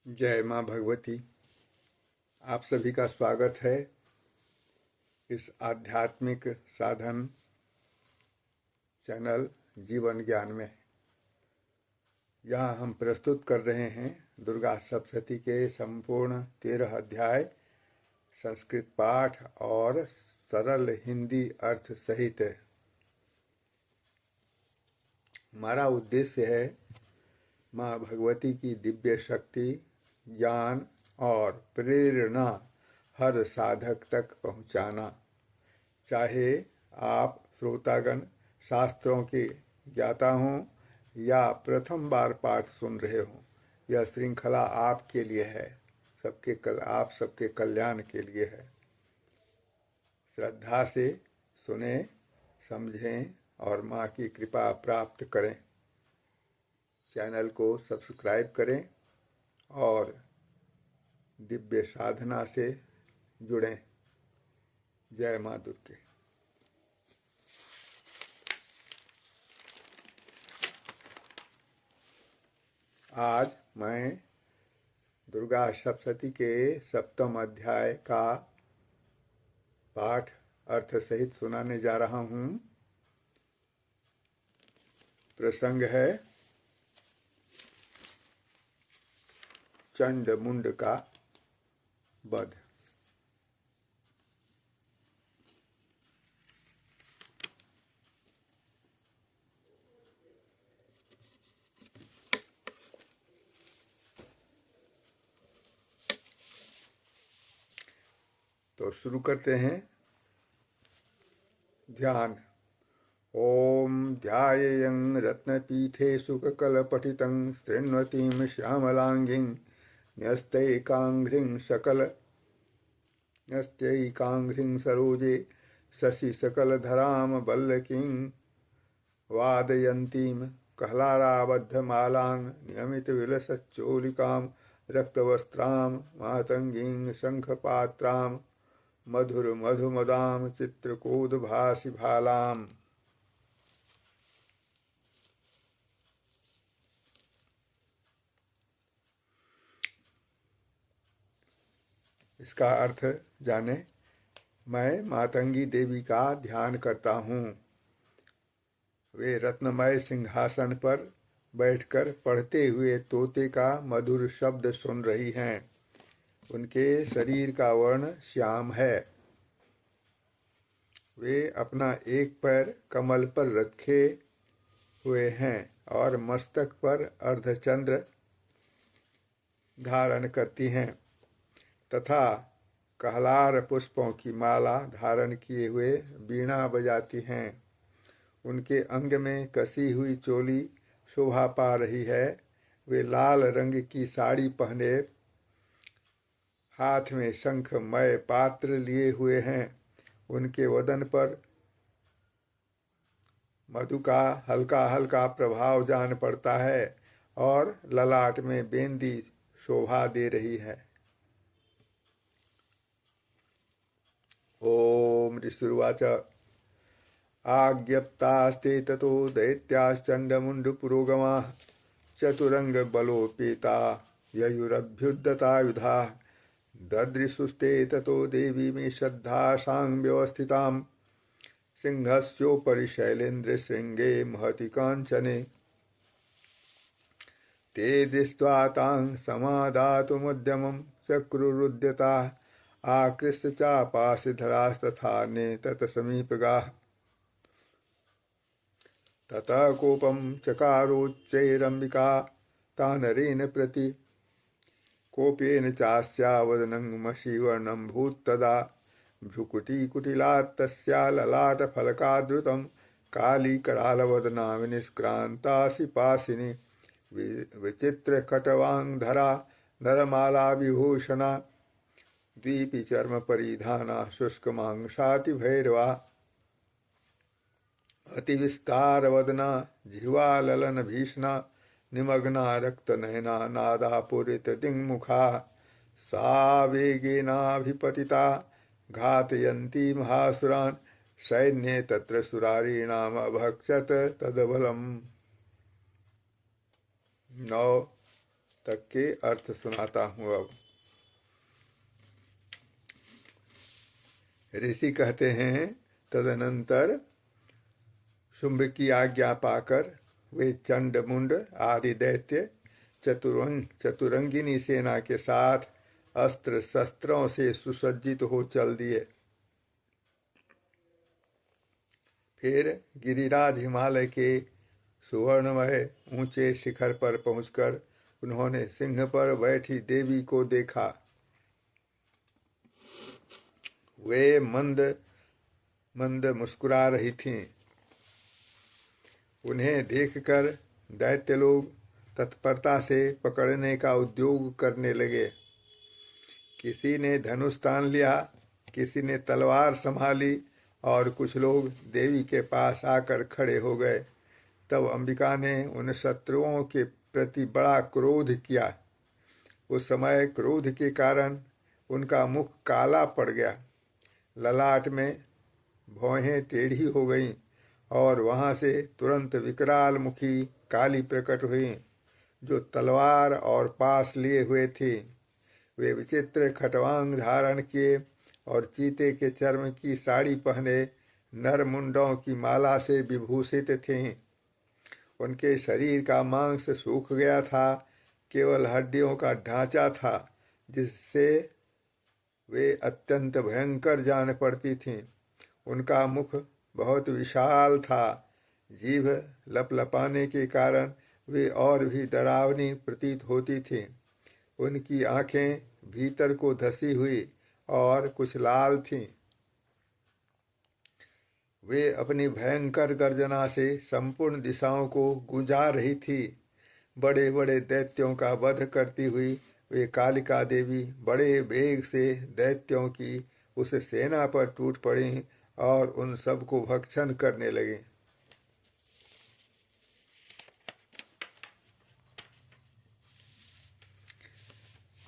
जय माँ भगवती। आप सभी का स्वागत है इस आध्यात्मिक साधन चैनल जीवन ज्ञान में। यहाँ हम प्रस्तुत कर रहे हैं दुर्गा सप्तशती के संपूर्ण 13 अध्याय संस्कृत पाठ और सरल हिंदी अर्थ सहित। हमारा उद्देश्य है माँ भगवती की दिव्य शक्ति, ज्ञान और प्रेरणा हर साधक तक पहुँचाना। चाहे आप श्रोतागण शास्त्रों के ज्ञाता हों या प्रथम बार पाठ सुन रहे हों, यह श्रृंखला आपके लिए है, आप सबके कल्याण के लिए है। श्रद्धा से सुने, समझें और माँ की कृपा प्राप्त करें। चैनल को सब्सक्राइब करें और दिव्य साधना से जुड़ें। जय माँ दुर्गे। आज मैं दुर्गा सप्तशती के 7वें अध्याय का पाठ अर्थ सहित सुनाने जा रहा हूँ। प्रसंग है चंडमुंड का वध। तो शुरू करते हैं। ध्यान। ओम ध्यायेयं रत्नपीठे सुखकलपठितं शृण्वतीं श्यामलांगीं न्यस्तैकाङ्घ्रिं सरोजे शशिसकलधरां वल्लकीं वादयन्तीं कहलाराबद्धमालां नियमितविलसच्चोलिकां रक्तवस्त्रां मातङ्गीं शङ्खपात्रां मधुरमधुमदां चित्रकूटभासिभालाम्। इसका अर्थ जाने। मैं मातंगी देवी का ध्यान करता हूँ। वे रत्नमय सिंहासन पर बैठकर पढ़ते हुए तोते का मधुर शब्द सुन रही हैं। उनके शरीर का वर्ण श्याम है। वे अपना एक पैर कमल पर रखे हुए हैं और मस्तक पर अर्धचंद्र धारण करती हैं तथा कहलार पुष्पों की माला धारण किए हुए वीणा बजाती हैं। उनके अंग में कसी हुई चोली शोभा पा रही है। वे लाल रंग की साड़ी पहने हाथ में शंखमय पात्र लिए हुए हैं। उनके वदन पर मधु का हल्का हल्का प्रभाव जान पड़ता है और ललाट में बेंदी शोभा दे रही है। ओम ऋषिर्वाच आज्ञप्तास्ते ततो दैत्याश्चण्डमुण्डपुरोगमाः चतुरङ्गबलोपेता ययुरभ्युद्धतायुधाः ददृशुस्ते ततो देवी मे श्रद्धासां व्यवस्थितां सिंहस्योपरि शैलेन्द्रशृङ्गे महति काञ्चने ते दृष्ट्वा तां समादातुमुद्यमं चक्रुरुद्यताः आकृष्ट चापासिधरास्तथान्ये तत्समीपगाः ततः कोपं चकारोच्चैरम्बिका तानरेण प्रति कोपेन चास्या वदनं भूत्तदा भ्रुकुटीकुटिलात्तस्या ललाटफलकादृतं कालीकरालवदना विनिष्क्रान्तासि पासिनी विचित्रकटवाङ्धरा नरमालाविभूषणा द्वीपिचर्मपरिधाना शुष्कमांसातिभैरवा अतिविस्तारवदना जिह्वाललनभीषणा निमग्ना रक्तनयना नादापूरितदिङ्मुखा सा वेगेनाभिपतिता घातयन्ती महासुरान् सैन्ये तत्र सुरारीणामभक्षत तदबलम्। 9 तक के अर्थ सुनाता हूँ। अब ऋषि कहते हैं, तदनंतर शुंभ की आज्ञा पाकर वे चंड मुंड आदि दैत्य चतुरंगिनी सेना के साथ अस्त्र शस्त्रों से सुसज्जित हो चल दिए। फिर गिरिराज हिमालय के सुवर्णमय ऊंचे शिखर पर पहुंचकर उन्होंने सिंह पर बैठी देवी को देखा। वे मंद मंद मुस्कुरा रही थीं। उन्हें देखकर दैत्य लोग तत्परता से पकड़ने का उद्योग करने लगे। किसी ने धनुष तान लिया, किसी ने तलवार संभाली और कुछ लोग देवी के पास आकर खड़े हो गए। तब अंबिका ने उन शत्रुओं के प्रति बड़ा क्रोध किया। उस समय क्रोध के कारण उनका मुख काला पड़ गया, ललाट में भौहें टेढ़ी हो गईं और वहां से तुरंत विकराल मुखी काली प्रकट हुई, जो तलवार और पास लिए हुए थी। वे विचित्र खटवांग धारण किए और चीते के चर्म की साड़ी पहने नर मुंडों की माला से विभूषित थीं। उनके शरीर का मांस सूख गया था, केवल हड्डियों का ढांचा था, जिससे वे अत्यंत भयंकर जान पड़ती थीं। उनका मुख बहुत विशाल था। जीभ लपलपाने के कारण वे और भी डरावनी प्रतीत होती थीं। उनकी आंखें भीतर को धसी हुई और कुछ लाल थीं। वे अपनी भयंकर गर्जना से संपूर्ण दिशाओं को गुंजा रही थी। बड़े बड़े दैत्यों का वध करती हुई वे कालिका देवी बड़े वेग से दैत्यों की उस सेना पर टूट पड़ी और उन सबको भक्षण करने लगी।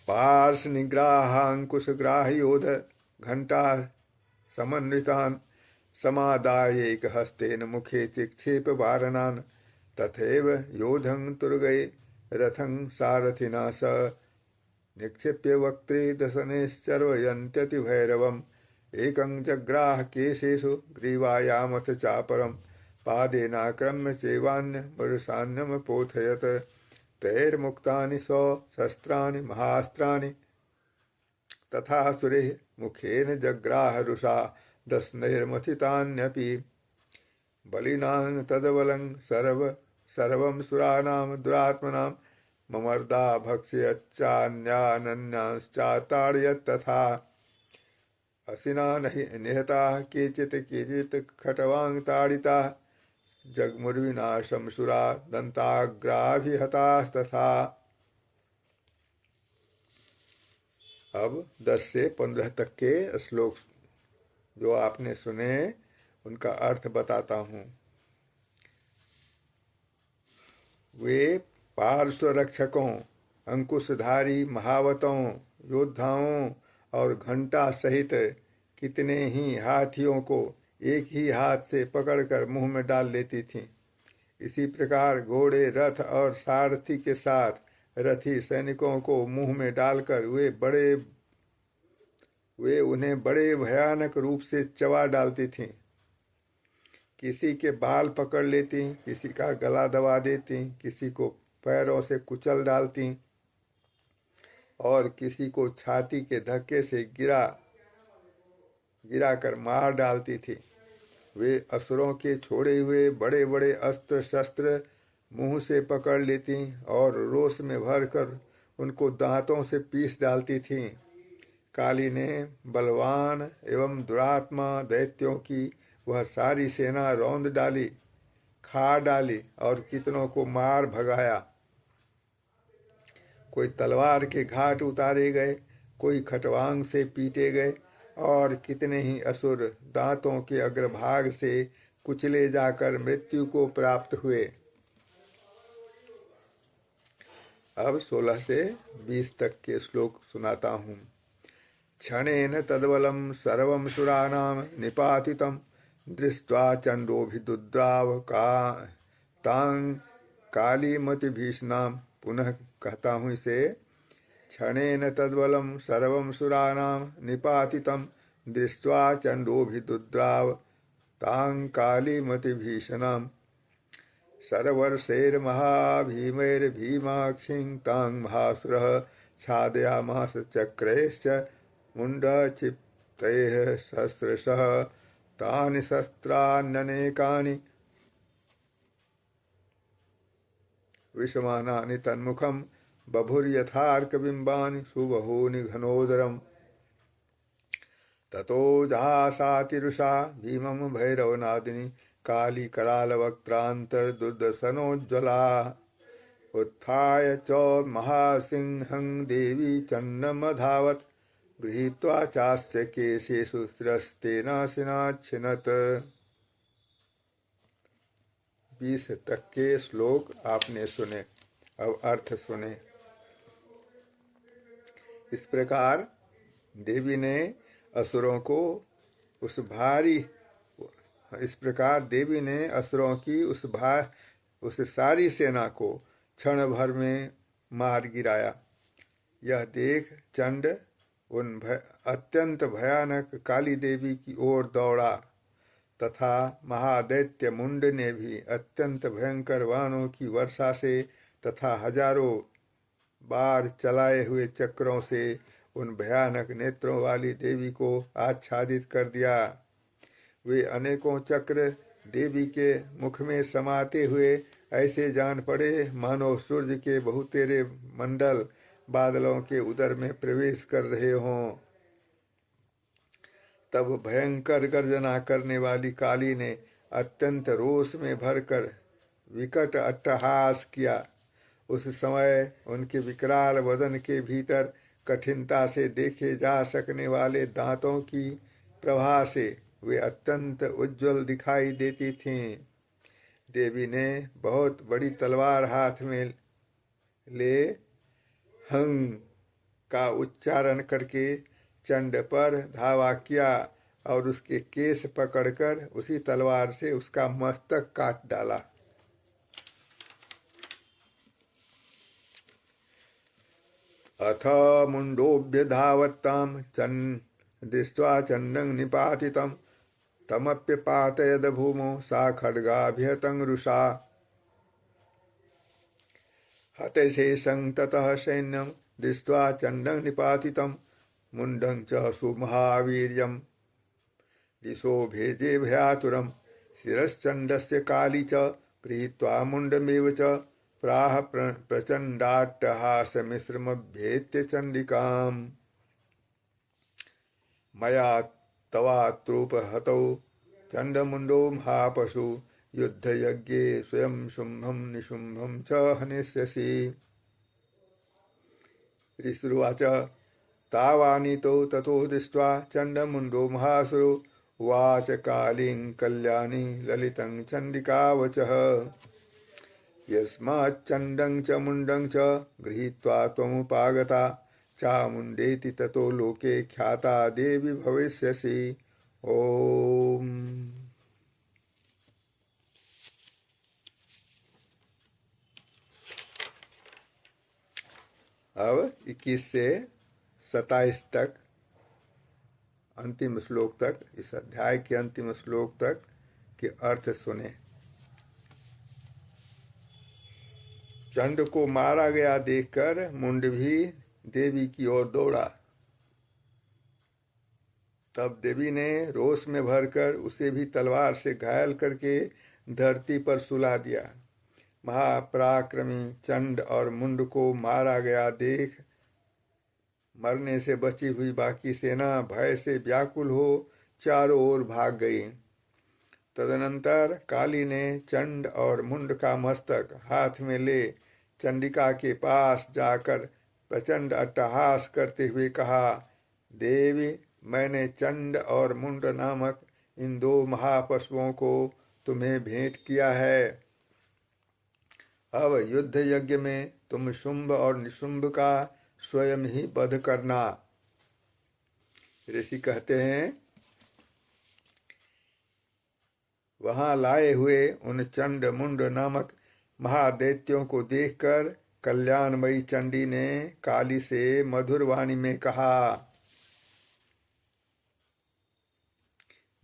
पार्श निग्राहांकुश ग्राहयोध घंटा समन्वितान समादायैक हस्तेन मुखे चिक्षेप वारणान तथैव योधं तुर्गये रथं सारथिना स निक्षिप्य वक्त्रे दशनेश्चर्वयन्त्यति भैरवम् एकं जग्राह केशेषु ग्रीवायामथ चापरं पादेनाक्रम्य चैवान्यमरुषान्यमपोथयत् तैर्मुक्तानि शस्त्राणि महास्त्राणि तथा सुरेः मुखेन जग्राह रुषा दशनैर्मथितान्यपि बलिनां तदबलं सर्वं सुराणां दुरात्मनां ममर्दा भक्ष्यच्चान्यानन्यांश्चाताडयत् तथा असिना निहताः केचित् खटवां ताडिताः जगमुर्विनाशं सुरा दंताग्राभिहतास्तथा। अब 10 से 15 तक के श्लोक जो आपने सुने उनका अर्थ बताता हूँ। वे पार्श्व रक्षकों, अंकुशधारी महावतों, योद्धाओं और घंटा सहित कितने ही हाथियों को एक ही हाथ से पकड़कर मुंह में डाल लेती थीं। इसी प्रकार घोड़े, रथ और सारथी के साथ रथी सैनिकों को मुंह में डालकर वे उन्हें बड़े भयानक रूप से चबा डालती थीं। किसी के बाल पकड़ लेती, किसी का गला दबा देती, किसी को पैरों से कुचल डालती और किसी को छाती के धक्के से गिरा कर मार डालती थी। वे असुरों के छोड़े हुए बड़े बड़े अस्त्र शस्त्र मुंह से पकड़ लेती और रोष में भरकर उनको दांतों से पीस डालती थीं। काली ने बलवान एवं दुरात्मा दैत्यों की वह सारी सेना रौंद डाली, खा डाली और कितनों को मार भगाया। कोई तलवार के घाट उतारे गए, कोई खटवांग से पीटे गए और कितने ही असुर दांतों के अग्रभाग से कुचले जाकर मृत्यु को प्राप्त हुए। अब 16 से 20 तक के श्लोक सुनाता हूँ। क्षणेन तद्बलं सर्वं सुराणां निपातितं दृष्ट्वा चण्डोऽभिदुद्राव तां कालीमतिभीषणां पुनः कहता हूँ इसे। क्षणेन तद्बलं सर्वं सुराणां निपातितं दृष्ट्वा चण्डोऽभिदुद्राव तां कालीमतिभीषणाम् सर्वर्षैर्महाभीमैर्भीमाक्षीं तां महासुरः छादयामास चक्रैश्च मुण्डक्षिप्तैः सहस्रशः तानि शस्त्राण्यनेकानि विषमानानि तन्मुखं बभुर्यथार्कबिम्बानि सुबहूनि घनोदरम् ततो जहासातिरुषा भीमं भैरवनादिनी काली करालवक्त्रान्तर्दुर्दशनोज्ज्वला उत्थाय च महासिंहं देवी चन्नमधावत् गृहीत्वा चास्य केशेषु शिरस्तेनासिनाच्छिनत्। 20 तक के श्लोक आपने सुने, अब अर्थ सुने। इस प्रकार देवी ने असुरों की उस सारी सेना को क्षण भर में मार गिराया। यह देख चंड उन अत्यंत भयानक काली देवी की ओर दौड़ा तथा महादैत्य मुंड ने भी अत्यंत भयंकर बाणों की वर्षा से तथा हजारों बार चलाए हुए चक्रों से उन भयानक नेत्रों वाली देवी को आच्छादित कर दिया। वे अनेकों चक्र देवी के मुख में समाते हुए ऐसे जान पड़े मानो सूर्य के बहुतेरे मंडल बादलों के उदर में प्रवेश कर रहे हों। तब भयंकर गर्जना करने वाली काली ने अत्यंत रोष में भरकर विकट अट्टहास किया। उस समय उनके विकराल वदन के भीतर कठिनता से देखे जा सकने वाले दांतों की प्रभा से वे अत्यंत उज्जवल दिखाई देती थीं। देवी ने बहुत बड़ी तलवार हाथ में ले हंग का उच्चारण करके चंड पर धावा किया और उसके केस पकड़कर उसी तलवार से उसका मस्तक काट डाला। अथ मुंडोऽभ्यधावत्तां दृष्ट्वा चण्डं निपातितं तमप्यपातयद भूमौ सा खड्गाभ्यतं रुषा हतशेषं ततः सैन्यं दृष्ट्वा चण्डं निपातितं मुण्डं च सुमहावीर्यं दिशो भेजे भयातुरं शिरश्चण्डस्य काली च गृहीत्वा मुण्डमेव च प्राह प्रचण्डाट्टहासमिश्रमभ्येत्य चण्डिकाम् मया तवात्रूपहतौ चण्डमुण्डो महापशु युद्धयज्ञे स्वयं शुम्भं निशुम्भं च हनिष्यसि। ऋषिरुवाच तावानीतो ततो दृष्ट्वा चण्डमुण्डो महासुरो उवाच कालीं कल्याणी ललितं चण्डिकावचः यस्माच्चण्डं च मुण्डं च गृहीत्वा त्वमुपागता चामुण्डेति ततो लोके ख्याता देवी भविष्यसि। ओम। अब 21 से 27 तक अंतिम श्लोक तक, इस अध्याय के अंतिम श्लोक तक के अर्थ सुने। चंड को मारा गया देखकर मुंड भी देवी की ओर दौड़ा। तब देवी ने रोष में भरकर उसे भी तलवार से घायल करके धरती पर सुला दिया। महापराक्रमी चंड और मुंड को मारा गया देख मरने से बची हुई बाकी सेना भय से व्याकुल हो चारों ओर भाग गई। तदनंतर काली ने चंड और मुंड का मस्तक हाथ में ले चंडिका के पास जाकर प्रचंड अट्टहास करते हुए कहा, देवी, मैंने चंड और मुंड नामक इन दो महापशुओं को तुम्हें भेंट किया है। अब युद्ध यज्ञ में तुम शुंभ और निशुंभ का स्वयं ही वध करना। ऋषि कहते हैं, वहां लाए हुए उन चंड मुंड नामक महादैत्यों को देखकर कल्याणमयी चंडी ने काली से मधुर वाणी में कहा,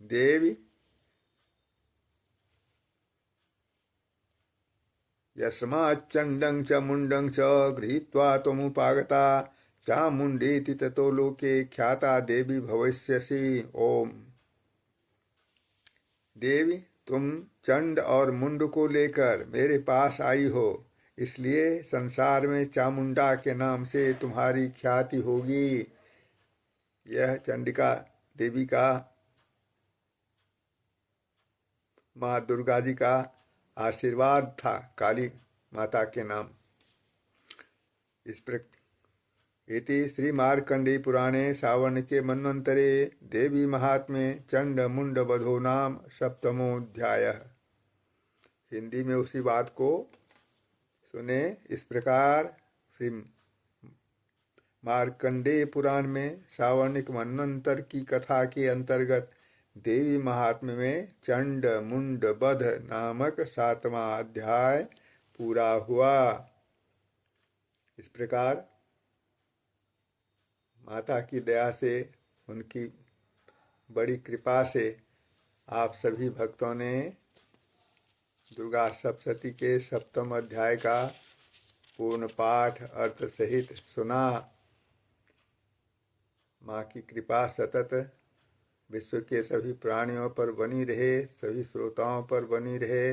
देवी, यस्माच्चण्डं च मुण्डं च गृहीत्वा त्वमुपागता चामुण्डेति ततो लोके ख्याता देवी भविष्यसि। ओम। देवी, तुम चंड और मुंड को लेकर मेरे पास आई हो, इसलिए संसार में चामुंडा के नाम से तुम्हारी ख्याति होगी। यह चंडिका देवी का, माँ दुर्गा जी का आशीर्वाद था काली माता के नाम। इस प्रकार इति श्री मार्कंडेय पुराणे सावर्णिके मन्वंतरे देवी महात्म्ये चंड मुंड वधो नाम सप्तमोऽध्यायः। हिंदी में उसी बात को सुने। इस प्रकार श्री मार्कंडेय पुराण में सावर्णिक मन्वंतर की कथा के अंतर्गत देवी महात्म्य में चंड मुंड बध नामक 7वां अध्याय पूरा हुआ। इस प्रकार माता की दया से, उनकी बड़ी कृपा से आप सभी भक्तों ने दुर्गा सप्तशती के 7वें अध्याय का पूर्ण पाठ अर्थ सहित सुना। माँ की कृपा सतत विश्व के सभी प्राणियों पर बनी रहे, सभी श्रोताओं पर बनी रहे,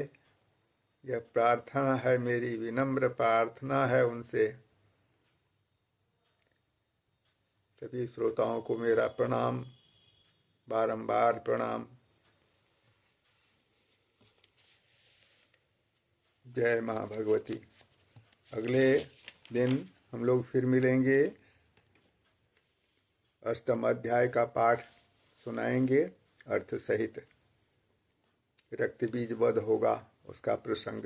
यह प्रार्थना है, मेरी विनम्र प्रार्थना है उनसे। सभी श्रोताओं को मेरा प्रणाम, बारंबार प्रणाम। जय माँ भगवती। अगले दिन हम लोग फिर मिलेंगे, 8वें अध्याय का पाठ सुनाएंगे अर्थ सहित। रक्त बीज वध होगा, उसका प्रसंग।